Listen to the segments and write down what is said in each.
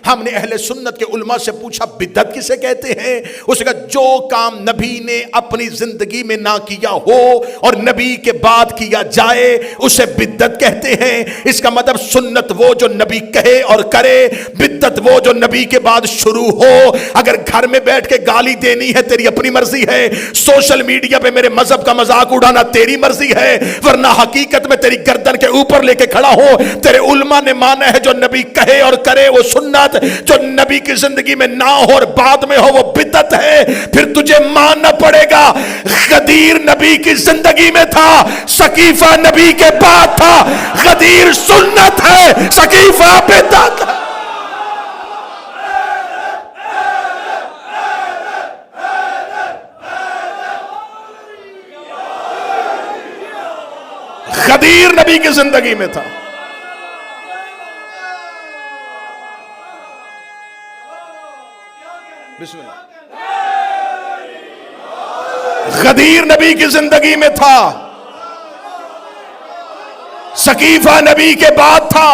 हमने अहले सुन्नत के उलमा से पूछा बिदअत किसे कहते हैं? उसने कहा जो काम नबी ने अपनी जिंदगी में ना किया हो और नबी के बाद किया जाए उसे बिदअत कहते हैं। इसका मतलब सुन्नत वो जो नबी कहे और करे, बिदअत वो जो नबी के बाद शुरू हो। अगर घर में बैठ के गाली देनी है तेरी अपनी मर्जी है, सोशल मीडिया पे मेरे मजहब का मजाक उड़ाना तेरी मर्जी है, वरना हकीकत में तेरी गर्दन के ऊपर लेके खड़ा हो। तेरे उलमा ने माना है जो नबी कहे और करे वो सुन्नत, जो नबी की जिंदगी में ना हो और बाद में हो वो बिदअत है। फिर तुझे मानना पड़ेगा गदीर नबी की जिंदगी में था, सकीफा नबी के बाद था। गदीर सुन्नत है, सकीफा बिदअत है। गदीर नबी की जिंदगी में था। बिस्मिल्लाह। गदीर नबी की जिंदगी में था, सकीफा नबी के बाद था।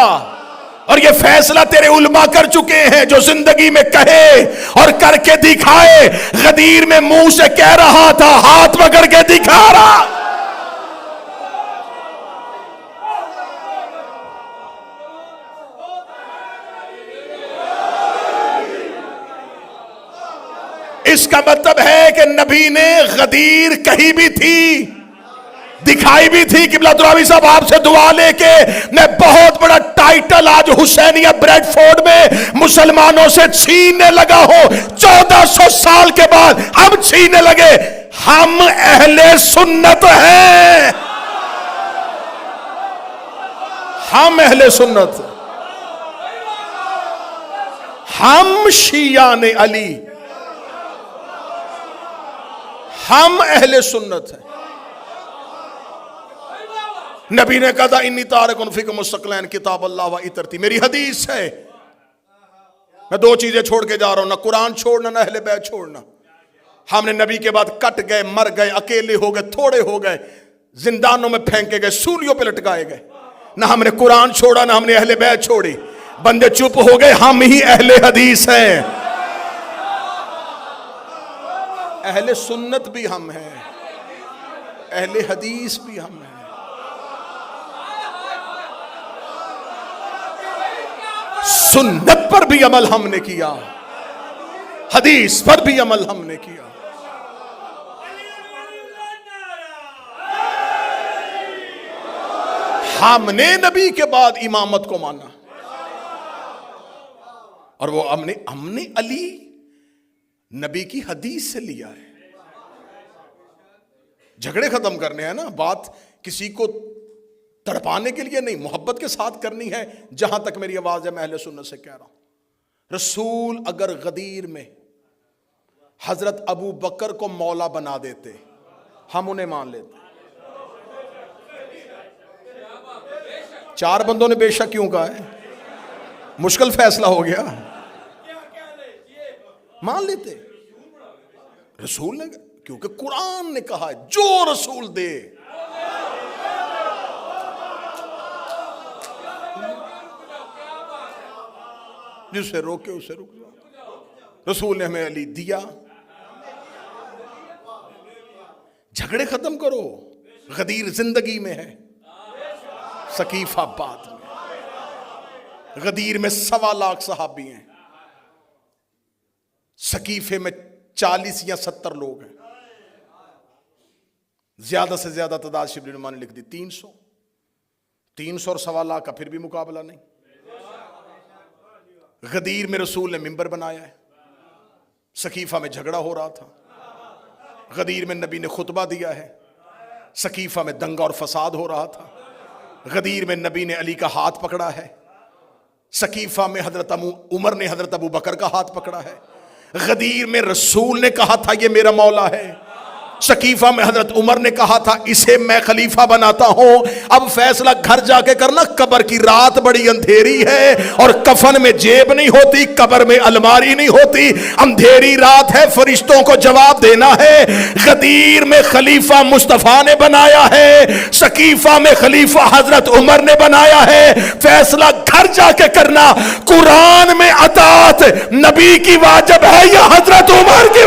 और ये फैसला तेरे उलमा कर चुके हैं, जो जिंदगी में कहे और करके दिखाए। गदीर में मुंह से कह रहा था, हाथ पकड़ के दिखा रहा। इसका मतलब है कि नबी ने गदीर कही भी थी, दिखाई भी थी। किबला तुरावी साहब आपसे दुआ लेके मैं बहुत बड़ा टाइटल आज हुसैनिया ब्रेडफोर्ड में मुसलमानों से छीनने लगा हूं। 1400 साल के बाद अब छीनने लगे। हम अहले सुन्नत हैं, हम अहले सुन्नत, हम शियाने अली, हम अहले सुन्नत हैं। नबी ने कहा इन्नी तारिकुन फीकुम मुस्तक़िलन किताब अल्लाह व इतरती, मेरी हदीस है। मैं दो चीजें छोड़ के जा रहा हूं, ना कुरान छोड़ना ना अहले बैत छोड़ना। हमने नबी के बाद कट गए, मर गए, अकेले हो गए, थोड़े हो गए, जिंदानों में फेंके गए, सूलियों पे लटकाए गए। ना हमने कुरान छोड़ा ना हमने अहले बैत छोड़ी। बंदे चुप हो गए। हम ही अहले हदीस हैं, अहले सुन्नत भी हम हैं, अहले हदीस भी हम हैं। सुन्नत पर भी अमल हमने किया, हदीस पर भी अमल हमने किया। हमने नबी के बाद इमामत को माना और वो हमने अली नबी की हदीस से लिया है। झगड़े खत्म करने हैं ना, बात किसी को तड़पाने के लिए नहीं, मोहब्बत के साथ करनी है। जहां तक मेरी आवाज है मैं अहले सुन्नत से कह रहा हूं, रसूल अगर गदीर में हजरत अबू बकर को मौला बना देते हम उन्हें मान लेते। 4 बंदों ने बेशक क्यों कहा है, मुश्किल फैसला हो गया, मान लेते रसूल ने, क्योंकि कुरान ने कहा है जो रसूल दे। जिसे रोके उसे रुक जाओ। रसूल ने हमें अली दिया। झगड़े खत्म करो। गदीर जिंदगी में है, सकीफा बाद में। गदीर में 1.25 लाख सहाबी हैं, सकीफे में 40 या 70 लोग हैं। ज्यादा से ज्यादा तादाद शिबली नुमा ने लिख दी 300 और 1.25 लाख का फिर भी मुकाबला नहीं। गदीर में रसूल ने मिंबर बनाया है, सकीफा में झगड़ा हो रहा था। गदीर में नबी ने खुतबा दिया है, सकीफा में दंगा और फसाद हो रहा था। गदीर में नबी ने अली का हाथ पकड़ा है, सकीफा में हजरत उमर ने हजरत अबू बकर का हाथ पकड़ा है। गदीर में रसूल ने कहा था ये मेरा मौला है, सकीफा में हजरत उमर ने कहा था इसे मैं खलीफा बनाता हूं। अब फैसला घर जाके करना। कब्र की रात बड़ी अंधेरी है और कफन में जेब नहीं होती, कब्र में अलमारी नहीं होती, अंधेरी रात है, फरिश्तों को जवाब देना है। गदीर में खलीफा मुस्तफा ने बनाया है, सकीफा में खलीफा हजरत उमर ने बनाया है। फैसला घर जाके करना। कुरान में अता नबी की वाजिब है या हजरत उमर की?